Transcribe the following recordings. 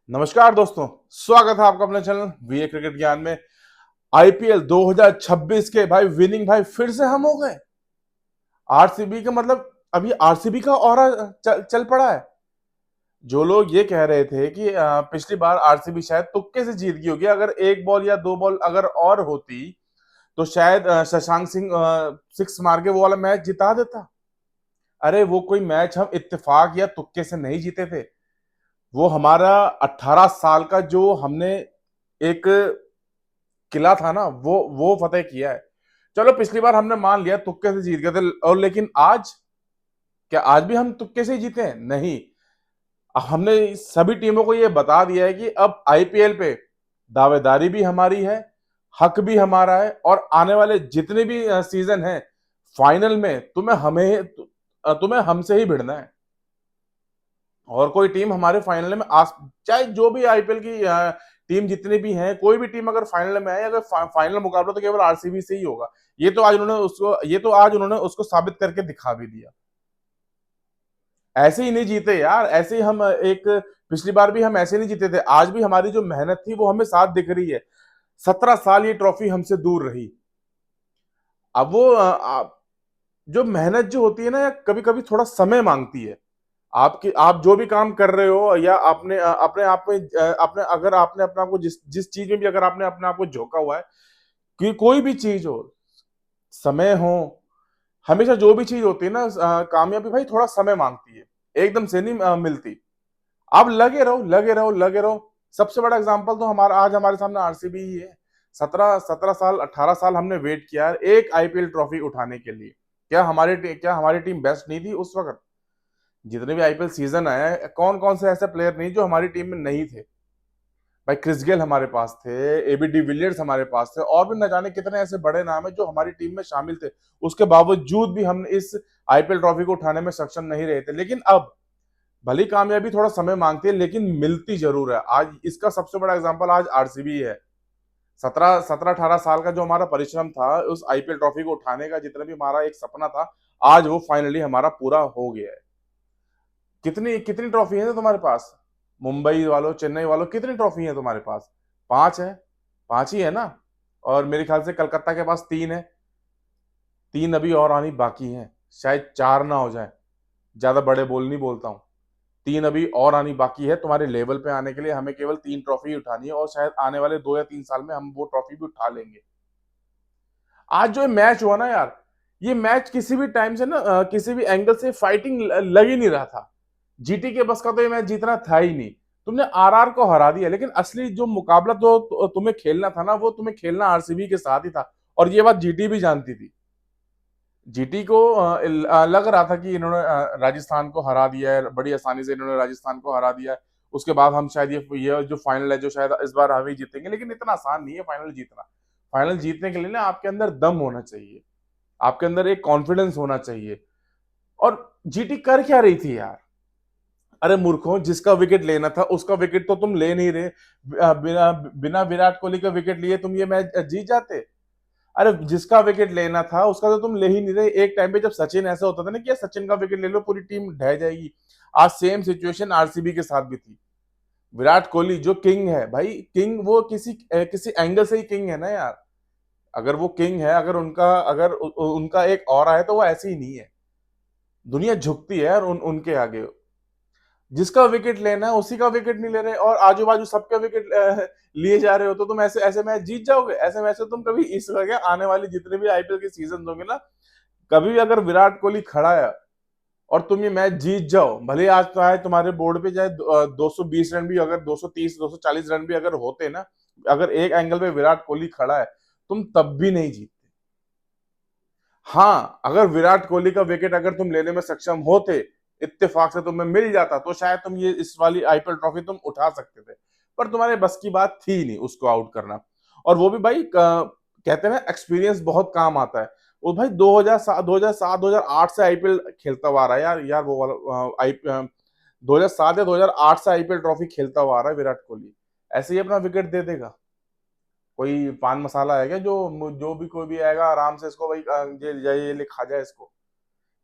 नमस्कार दोस्तों, स्वागत है आपका अपने चैनल वीए क्रिकेट ज्ञान में। आईपीएल 2026 के भाई विनिंग भाई फिर से हम हो गए। आरसीबी का मतलब अभी आरसीबी का ऑरा चल पड़ा है। जो लोग ये कह रहे थे कि पिछली बार आरसीबी शायद तुक्के से जीत गई होगी, अगर एक बॉल या दो बॉल अगर और होती तो शायद शशांक सिंह सिक्स मार के वो वाला मैच जिता देता। अरे वो कोई मैच हम इत्तेफाक या तुक्के से नहीं जीते थे। वो हमारा 18 साल का जो हमने एक किला था ना, वो फतेह किया है। चलो पिछली बार हमने मान लिया तुक्के से जीत गए थे, और लेकिन आज क्या आज भी हम तुक्के से ही जीते हैं? नहीं। हमने सभी टीमों को ये बता दिया है कि अब आईपीएल पे दावेदारी भी हमारी है, हक भी हमारा है, और आने वाले जितने भी सीजन हैं फाइनल में तुम्हें हमसे ही भिड़ना है। और कोई टीम हमारे फाइनल में चाहे जो भी आईपीएल की टीम जितनी भी हैं, कोई भी टीम अगर फाइनल में आए, अगर फाइनल मुकाबला तो केवल आरसीबी से ही होगा। ये तो आज उन्होंने उसको साबित करके दिखा भी दिया। ऐसे ही नहीं जीते यार, ऐसे ही हम एक पिछली बार भी हम ऐसे नहीं जीते थे। आज भी हमारी जो मेहनत थी वो हमें साथ दिख रही है। 17 साल ये ट्रॉफी हमसे दूर रही। अब जो मेहनत जो होती है ना, कभी कभी थोड़ा समय मांगती है। आप जो भी काम कर रहे हो, या अपने आप में अपने अगर आपने अपने आप को जिस जिस चीज में भी अगर आपने अपने आप को झोंका हुआ है, कि कोई भी चीज हो, समय हो, हमेशा जो भी चीज होती है ना, कामयाबी भाई थोड़ा समय मांगती है, एकदम से नहीं मिलती। आप लगे रहो लगे रहो लगे रहो। सबसे बड़ा एग्जांपल तो हमारा आज हमारे सामने आरसीबी ही है। 17 17 साल 18 साल हमने वेट किया है एक आईपीएल ट्रॉफी उठाने के लिए। क्या हमारी टीम बेस्ट नहीं थी उस वक्त? जितने भी आईपीएल सीजन आए, कौन कौन से ऐसे प्लेयर नहीं जो हमारी टीम में नहीं थे? भाई क्रिस गेल हमारे पास थे, एबी डिविलियर्स हमारे पास थे, और भी न जाने कितने ऐसे बड़े नाम है जो हमारी टीम में शामिल थे। उसके बावजूद भी हम इस आईपीएल ट्रॉफी को उठाने में सक्षम नहीं रहे थे। लेकिन अब भली कामयाबी थोड़ा समय मांगती है, लेकिन मिलती जरूर है। आज इसका सबसे बड़ा एग्जाम्पल आज आरसीबी है। 17 17 18 साल का जो हमारा परिश्रम था उस आईपीएल ट्रॉफी को उठाने का, जितना भी हमारा एक सपना था, आज वो फाइनली हमारा पूरा हो गया है। कितनी कितनी ट्रॉफी है तुम्हारे पास? मुंबई वालों, चेन्नई वालों, कितनी ट्रॉफी है तुम्हारे पास? पांच है। पांच ही है ना? और मेरे ख्याल से कलकत्ता के पास तीन है। तीन अभी और आनी बाकी है, शायद चार ना हो जाए। ज्यादा बड़े बोल नहीं बोलता हूँ। तीन अभी और आनी बाकी है तुम्हारे लेवल पे आने के लिए। हमें केवल तीन ट्रॉफी उठानी है, और शायद आने वाले 2 या 3 साल में हम वो ट्रॉफी भी उठा लेंगे। आज जो मैच हुआ ना यार, ये मैच किसी भी टाइम से ना किसी भी एंगल से फाइटिंग लग ही नहीं रहा था। जीटी के बस का तो ये मैच जीतना था ही नहीं। तुमने आरआर को हरा दिया, लेकिन असली जो मुकाबला तो तुम्हें खेलना था ना, वो तुम्हें खेलना आरसीबी के साथ ही था। और ये बात जीटी भी जानती थी। जीटी को लग रहा था कि इन्होंने राजस्थान को हरा दिया है, बड़ी आसानी से इन्होंने राजस्थान को हरा दिया है। उसके बाद हम शायद ये जो फाइनल है, जो शायद इस बार हम ही जीतेंगे। लेकिन इतना आसान नहीं है फाइनल जीतना। फाइनल जीतने के लिए ना आपके अंदर दम होना चाहिए, आपके अंदर एक कॉन्फिडेंस होना चाहिए। और जीटी कर क्या रही थी यार? अरे मूर्खों, जिसका विकेट लेना था उसका विकेट तो तुम ले नहीं रहे। बिना बिना विराट कोहली का विकेट लिए तुम ये मैच जीत जाते। अरे जिसका विकेट लेना था उसका तो तुम ले ही नहीं रहे। एक टाइम पे जब सचिन ऐसा होता था ना कि यार सचिन का विकेट ले लो पूरी टीम ढह जाएगी। आज सेम सिचुएशन आरसीबी के साथ भी थी। विराट कोहली जो किंग है भाई, किंग वो किसी एंगल से ही किंग है ना यार। अगर वो किंग है, अगर उनका एक और है, तो वो ऐसे ही नहीं है। दुनिया झुकती है यार उनके आगे। जिसका विकेट लेना है उसी का विकेट नहीं ले रहे, और आजू बाजू सबके विकेट लिए जा रहे हो, तो तुम ऐसे ऐसे मैच जीत जाओगे? ऐसे मैच तो तुम कभी इस वजह आने वाले जितने भी आईपीएल के सीजन होंगे ना, कभी भी अगर विराट कोहली खड़ा है और तुम ये मैच जीत जाओ, भले आज तो आए तुम्हारे बोर्ड पे चाहे 220 रन भी, अगर 230 240 रन भी अगर होते ना, अगर एक एंगल पे विराट कोहली खड़ा है, तुम तब भी नहीं जीतते। हाँ, अगर विराट कोहली का विकेट अगर तुम लेने में सक्षम होते, इत्तेफाक से तुम्हें मिल जाता, तो शायद तुम ये इस वाली आईपीएल ट्रॉफी तुम उठा सकते थे। पर तुम्हारे बस की बात थी नहीं उसको आउट करना। और वो भी भाई कहते हैं ना, एक्सपीरियंस बहुत काम आता है। वो भाई 2007 2008 से आईपीएल खेलता हुआ आ रहा है यार। वो वाला 2007 या 2008 से आईपीएल ट्रॉफी खेलता हुआ आ रहा है विराट कोहली। ऐसे ही अपना विकेट दे देगा? कोई पान मसाला है क्या जो जो भी कोई भी आएगा आराम से इसको भाई ये ले खा जाए इसको?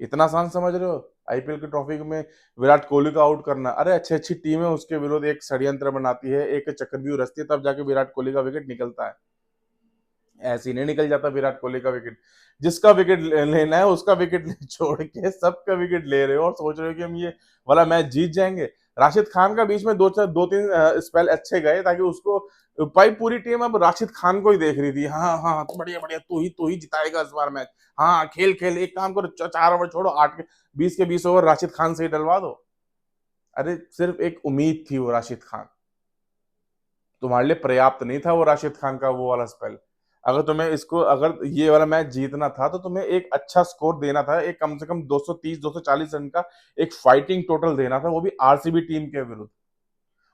इतना आसान समझ रहे हो आईपीएल की ट्रॉफी में विराट कोहली को आउट करना? अरे अच्छी अच्छी टीमें उसके विरुद्ध एक षड्यंत्र बनाती है, एक चक्रव्यूह रचती है, तब जाके विराट कोहली का विकेट निकलता है। ऐसे ही नहीं निकल जाता विराट कोहली का विकेट। जिसका विकेट लेना है उसका विकेट छोड़ के सबका विकेट ले रहे हो और सोच रहे हो कि हम ये वाला मैच जीत जाएंगे। राशिद खान का बीच में दो तीन स्पेल अच्छे गए, ताकि उसको भाई पूरी टीम अब राशिद खान को ही देख रही थी। हाँ हाँ, तो बढ़िया बढ़िया, तू ही जिताएगा इस बार मैच। हाँ खेल खेल, एक काम करो, 4 ओवर छोड़ो, 8 के 20 ओवर राशिद खान से ही डलवा दो। अरे सिर्फ एक उम्मीद थी वो राशिद खान, तुम्हारे लिए पर्याप्त नहीं था वो राशिद खान का वो वाला स्पेल। अगर तुम्हें इसको, अगर ये वाला मैच जीतना था तो तुम्हें एक अच्छा स्कोर देना था, एक कम से कम 230 240 रन का एक फाइटिंग टोटल देना था, वो भी आरसीबी टीम के विरुद्ध।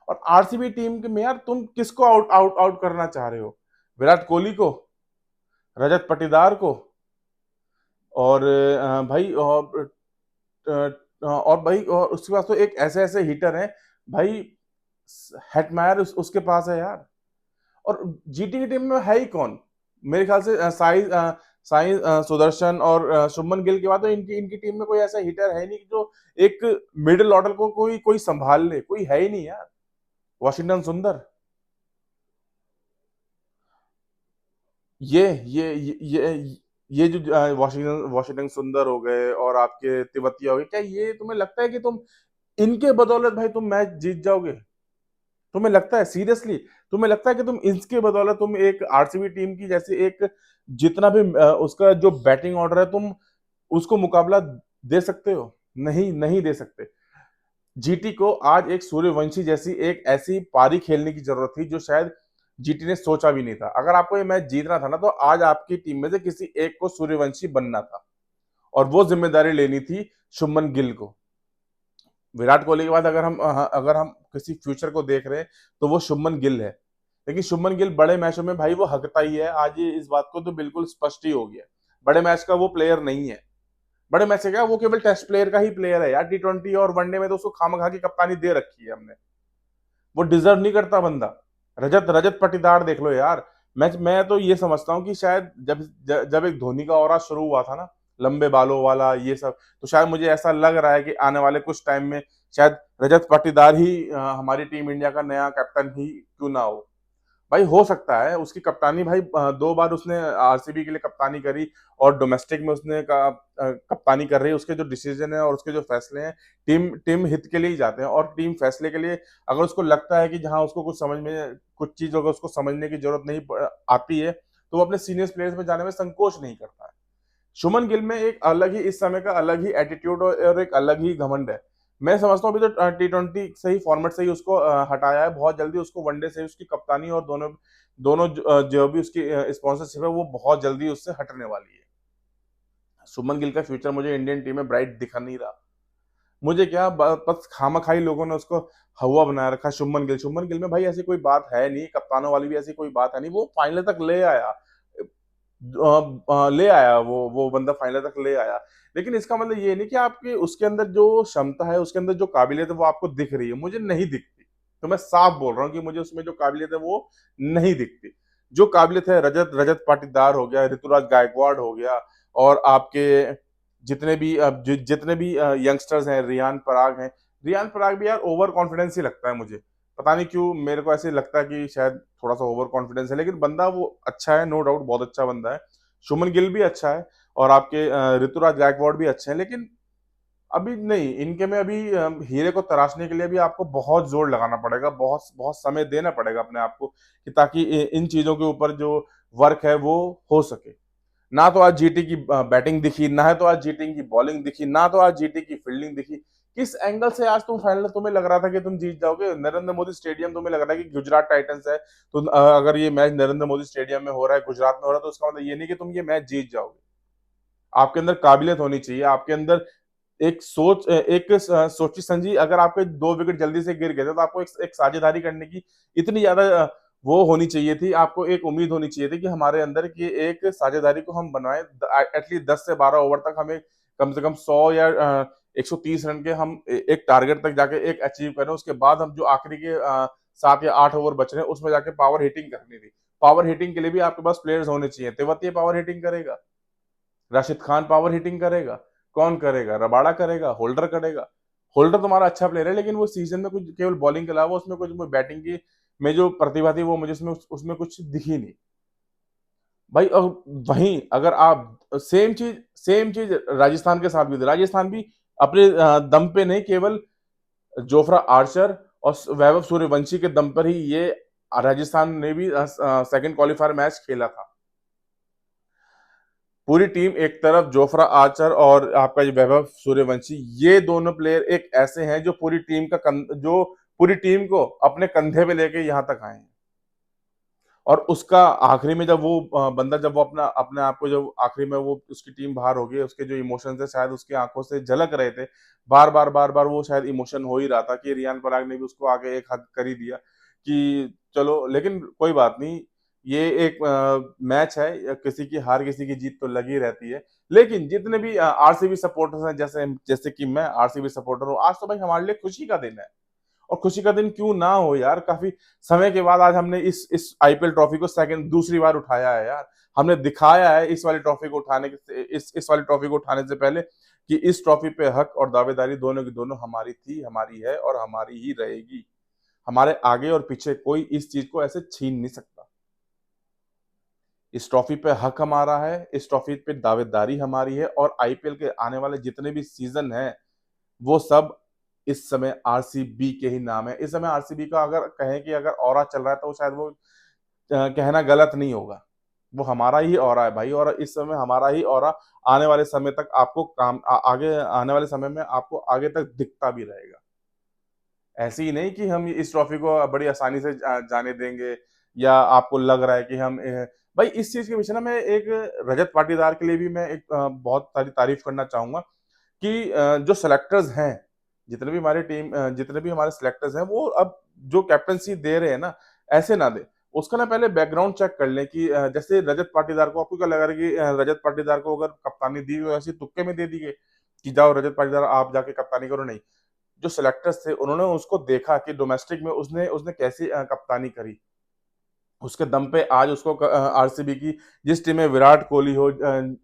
और आरसीबी टीम के में यार तुम किसको आउट आउट आउट करना चाह रहे हो? विराट कोहली को, रजत पाटीदार को, और भाई और भाई, और उसके पास तो एक ऐसे ऐसे हिटर हैं भाई। हेटमायर उसके पास है यार। और जीटी की टीम में है ही कौन? मेरे ख्याल से साई सुदर्शन और शुभमन गिल के बाद तो इनकी इनकी टीम में कोई ऐसा हिटर है नहीं जो एक मिडिल ऑर्डर को कोई कोई संभाल ले, कोई है ही नहीं यार। वॉशिंगटन सुंदर, ये जो वॉशिंगटन वॉशिंगटन सुंदर हो गए और आपके तिवतिया हो गए, क्या ये तुम्हें लगता है कि तुम इनके बदौलत भाई तुम मैच जीत जाओगे? तुम्हें लगता है सीरियसली? तुम्हें लगता है कि तुम इसके बदौलत तुम एक आरसीबी टीम की जैसे एक जितना भी उसका जो बैटिंग ऑर्डर है, तुम उसको मुकाबला दे सकते हो? नहीं, नहीं दे सकते। जीटी को आज एक सूर्यवंशी जैसी एक ऐसी पारी खेलने की जरूरत थी जो शायद जीटी ने सोचा भी नहीं था। अगर आपको ये मैच जीतना था ना, तो आज आपकी टीम में से किसी एक को सूर्यवंशी बनना था, और वो जिम्मेदारी लेनी थी शुभमन गिल को। विराट कोहली के बाद अगर हम किसी फ्यूचर को देख रहे हैं तो वो शुभमन गिल है। लेकिन शुभमन गिल बड़े मैचों में भाई वो हकता ही है, आज ये इस बात को तो बिल्कुल स्पष्ट ही हो गया। बड़े मैच का वो प्लेयर नहीं है। बड़े मैच से क्या, वो केवल टेस्ट प्लेयर का ही प्लेयर है यार। टी20 और वनडे में तो उसको खामखा की कप्तानी दे रखी है हमने। वो डिजर्व नहीं करता बंदा। रजत रजत पाटीदार देख लो यार। मैं तो ये समझता हूँ कि शायद जब एक धोनी का ऑरा शुरू हुआ था ना, लंबे बालों वाला ये सब, तो शायद मुझे ऐसा लग रहा है कि आने वाले कुछ टाइम में शायद रजत पाटीदार ही हमारी टीम इंडिया का नया कैप्टन ही क्यों ना हो। भाई हो सकता है उसकी कप्तानी, भाई 2 बार उसने आरसीबी के लिए कप्तानी करी, और डोमेस्टिक में उसने कप्तानी कर रही है। उसके जो डिसीजन है और उसके जो फैसले हैं, टीम टीम हित के लिए ही जाते हैं। और टीम फैसले के लिए अगर उसको लगता है कि जहां उसको कुछ चीजों को उसको समझने की जरूरत नहीं आती है, तो वो अपने सीनियर प्लेयर्स में जाने में संकोच नहीं करता है। शुभमन गिल में एक अलग ही, इस समय का अलग ही एटीट्यूड और एक अलग ही घमंड है। मैं समझता हूँ अभी तो टी20 से ही, फॉर्मेट से ही उसको हटाया है। बहुत जल्दी उसको वनडे से उसकी कप्तानी और दोनों दोनों जो भी उसकी स्पॉन्सरशिप है वो बहुत जल्दी उससे हटने वाली है। शुभमन गिल का फ्यूचर मुझे इंडियन टीम में ब्राइट दिखा नहीं रहा। मुझे क्या, बस खामखाई लोगों ने उसको हवा बनाया रखा। शुभमन गिल में भाई ऐसी कोई बात है नहीं, कप्तानों वाली भी ऐसी कोई बात है नहीं। वो फाइनल तक ले आया, वो बंदा फाइनल तक ले आया। लेकिन इसका मतलब ये नहीं कि आपके उसके अंदर जो क्षमता है, उसके अंदर जो काबिलियत है वो आपको दिख रही है। मुझे नहीं दिखती। तो मैं साफ बोल रहा हूँ कि मुझे उसमें जो काबिलियत है वो नहीं दिखती। जो काबिलियत है, रजत रजत पाटीदार हो गया, ऋतुराज गायकवाड़ हो गया, और आपके जितने भी यंगस्टर्स हैं, रियान पराग भी यार ओवर कॉन्फिडेंस ही लगता है मुझे। पता नहीं क्यों मेरे को ऐसे लगता है कि शायद थोड़ा सा ओवर कॉन्फिडेंस है, लेकिन बंदा वो अच्छा है, नो डाउट बहुत अच्छा बंदा है। शुभमन गिल भी अच्छा है, और आपके ऋतुराज गायकवाड़ भी अच्छे हैं। लेकिन अभी नहीं, इनके में अभी हीरे को तराशने के लिए भी आपको बहुत जोर लगाना पड़ेगा, बहुत बहुत समय देना पड़ेगा अपने आप को, कि ताकि इन चीजों के ऊपर जो वर्क है वो हो सके। ना तो आज जीटी की बैटिंग दिखी, ना है तो आज जीटी की बॉलिंग दिखी, ना तो आज जीटी की फील्डिंग दिखी। किस एंगल से आज तुम फाइनल, तुम्हें लग रहा था कि तुम जीत जाओगे? नरेंद्र मोदी स्टेडियम, तुम्हें लग रहा है कि गुजरात टाइटंस है, तो अगर ये मैच नरेंद्र मोदी स्टेडियम में हो रहा है, गुजरात में हो रहा है, तो उसका मतलब ये नहीं कि तुम ये मैच जीत जाओगे। आपके अंदर काबिलियत होनी चाहिए, आपके अंदर सोची समझी, अगर आपके 2 विकेट जल्दी से गिर गए थे तो आपको एक साझेदारी करने की इतनी ज्यादा वो होनी चाहिए थी, आपको एक उम्मीद होनी चाहिए थी कि हमारे अंदर की एक साझेदारी को हम बनाए। एटलीस्ट 10 से 12 ओवर तक हमें कम से कम 100 या 130 रन के हम एक टारगेट तक जाके एक अचीव करें। उसके बाद हम जो आखिरी के 7 या 8 ओवर बच रहे हैं उसमें जाके पावर हिटिंग करनी थी। पावर हिटिंग के लिए भी आपके पास प्लेयर्स होने चाहिए। तेवतिया पावर हिटिंग करेगा, राशिद खान पावर हिटिंग करेगा, कौन करेगा? रबाड़ा करेगा, होल्डर करेगा। होल्डर तुम्हारा अच्छा प्लेयर है, लेकिन वो सीजन में कुछ केवल बॉलिंग के अलावा उसमें कुछ बैटिंग की में जो प्रतिभा थी वो मुझे उसमें कुछ दिखी नहीं। भाई वहीं अगर आप सेम चीज राजस्थान के साथ भी थी। राजस्थान भी अपने दम पे नहीं, केवल जोफ्रा आर्चर और वैभव सूर्यवंशी के दम पर ही ये राजस्थान ने भी सेकंड क्वालिफायर मैच खेला था। पूरी टीम एक तरफ, जोफ्रा आर्चर और आपका ये वैभव सूर्यवंशी, ये दोनों प्लेयर एक ऐसे हैं जो जो पूरी टीम को अपने कंधे पे लेके यहां तक आए हैं। और उसका आखिरी में जब वो बंदा, जब वो अपना अपने आप को, जब आखिरी में वो उसकी टीम बाहर हो गई, उसके जो इमोशंस है शायद उसकी आंखों से झलक रहे थे। बार बार वो शायद इमोशन हो ही रहा था कि रियान पराग ने भी उसको आगे एक हद कर ही दिया कि चलो, लेकिन कोई बात नहीं। ये एक मैच है, किसी की हार किसी की जीत तो लगी रहती है। लेकिन जितने भी आरसीबी सपोर्टर्स हैं, जैसे जैसे कि मैं आरसीबी सपोर्टर हूँ, आज तो भाई हमारे लिए खुशी का दिन है। और खुशी का दिन क्यों ना हो यार, काफी समय के बाद आज हमने इस आईपीएल ट्रॉफी को सेकंड दूसरी बार उठाया है यार। हमने दिखाया है इस वाली ट्रॉफी को उठाने के इस वाली ट्रॉफी को उठाने से पहले कि इस ट्रॉफी पे हक और दावेदारी दोनों की दोनों हमारी थी, हमारी है और हमारी ही रहेगी। हमारे आगे और पीछे कोई इस चीज को ऐसे छीन नहीं सकता। इस ट्रॉफी पे हक हमारा है, इस ट्रॉफी पे दावेदारी हमारी है, और आईपीएल के आने वाले जितने भी सीजन हैं वो सब इस समय आरसीबी के ही नाम है। इस समय आरसीबी का अगर कहें कि अगर ऑरा चल रहा है तो शायद वो कहना गलत नहीं होगा। वो हमारा ही ऑरा है भाई, और इस समय हमारा ही ऑरा आने वाले समय तक आपको आगे आने वाले समय में आपको आगे तक दिखता भी रहेगा। ऐसे ही नहीं कि हम इस ट्रॉफी को बड़ी आसानी से जाने देंगे, या आपको लग रहा है कि हम भाई इस चीज के पीछे ना मैं एक रजत पाटीदार के लिए भी मैं एक बहुत सारी तारीफ करना चाहूंगा कि जो सेलेक्टर्स हैं, जितने भी हमारे सिलेक्टर्स हैं, वो अब जो कैप्टनसी दे रहे हैं ना, ऐसे ना दे। उसका ना पहले बैकग्राउंड चेक कर लें कि जैसे रजत पाटीदार को, आपको क्या लग रहा है कि रजत पाटीदार को अगर कप्तानी दी तो ऐसी तुक्के में दे दी गई कि जाओ रजत पाटीदार आप जाके कप्तानी करो? नहीं। जो सिलेक्टर्स थे उन्होंने उसको देखा कि डोमेस्टिक में उसने उसने कैसी कप्तानी करी। उसके दम पे आज उसको आरसीबी की, जिस टीम में विराट कोहली हो,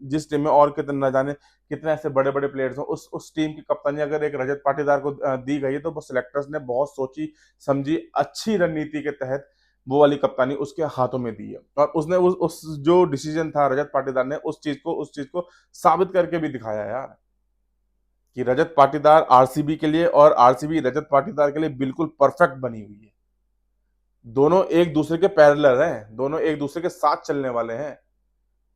जिस टीम में और कितने न जाने कितने ऐसे बड़े बड़े प्लेयर्स हो, उस टीम की कप्तानी अगर एक रजत पाटीदार को दी गई है तो वो सिलेक्टर्स ने बहुत सोची समझी अच्छी रणनीति के तहत वो वाली कप्तानी उसके हाथों में दी है। और उसने उस जो डिसीजन था रजत पाटीदार ने, उस चीज को साबित करके भी दिखाया यार कि रजत पाटीदार आरसीबी के लिए और आरसीबी रजत पाटीदार के लिए बिल्कुल परफेक्ट बनी हुई है। दोनों एक दूसरे के पैरेलल हैं, दोनों एक दूसरे के साथ चलने वाले हैं।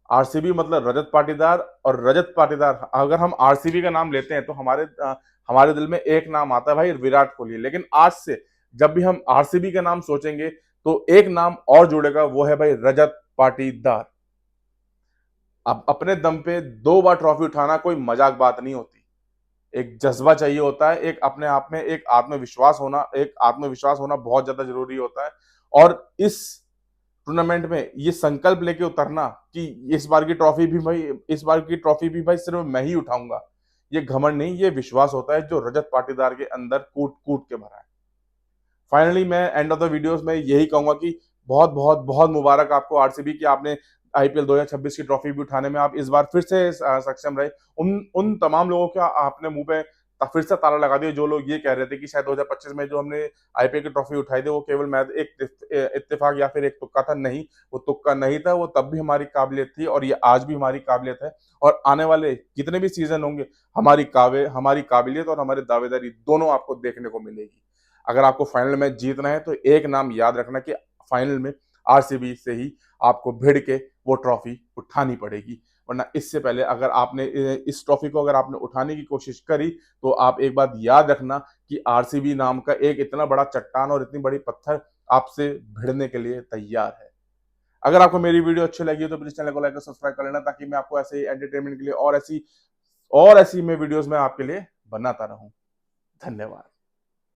आरसीबी मतलब रजत पाटीदार, और रजत पाटीदार, अगर हम आरसीबी का नाम लेते हैं तो हमारे दिल में एक नाम आता है भाई, विराट कोहली। लेकिन आज से जब भी हम आरसीबी का नाम सोचेंगे तो एक नाम और जुड़ेगा, वो है भाई रजत पाटीदार। अब अपने दम पे 2 बार ट्रॉफी उठाना कोई मजाक बात नहीं होती। एक जज्बा चाहिए होता है, एक अपने आप में एक आत्मविश्वास होना बहुत ज्यादा जरूरी होता है। और इस टूर्नामेंट में ये संकल्प लेके उतरना कि इस बार की ट्रॉफी भी भाई सिर्फ मैं ही उठाऊंगा, ये घमंड नहीं, ये विश्वास होता है जो रजत पाटीदार के अंदर कूट कूट के भरा है। फाइनली मैं एंड ऑफ द वीडियोस में यही कहूंगा कि बहुत बहुत बहुत मुबारक आपको आरसीबी की, आपने आईपीएल 2026 की ट्रॉफी भी उठाने में आप इस बार फिर से सक्षम रहे। उन उन तमाम लोगों का आपने मुंह पे फिर से ताला लगा दिया जो लोग ये कह रहे थे कि शायद 2025 में जो हमने आईपीएल की ट्रॉफी उठाई थी वो केवल मैच एक इत्तेफाक या फिर एक तुक्का था। नहीं, वो तुक्का नहीं था, वो तब भी हमारी काबिलियत थी और ये आज भी हमारी काबिलियत है। और आने वाले जितने भी सीजन होंगे हमारी काबिलियत और हमारी दावेदारी दोनों आपको देखने को मिलेगी। अगर आपको फाइनल में जीतना है तो एक नाम याद रखना कि फाइनल में आरसीबी से ही आपको भिड़ के वो ट्रॉफी उठानी पड़ेगी। वरना इससे पहले अगर आपने इस ट्रॉफी को अगर आपने उठाने की कोशिश करी तो आप एक बात याद रखना कि आरसीबी नाम का एक इतना बड़ा चट्टान और इतनी बड़ी पत्थर आपसे भिड़ने के लिए तैयार है। अगर आपको मेरी वीडियो अच्छी लगी हो तो प्लीज चैनल को लाइक और सब्सक्राइब कर लेना, ताकि मैं आपको ऐसे एंटरटेनमेंट के लिए और ऐसी मैं वीडियोस में आपके लिए बनाता रहूं। धन्यवाद।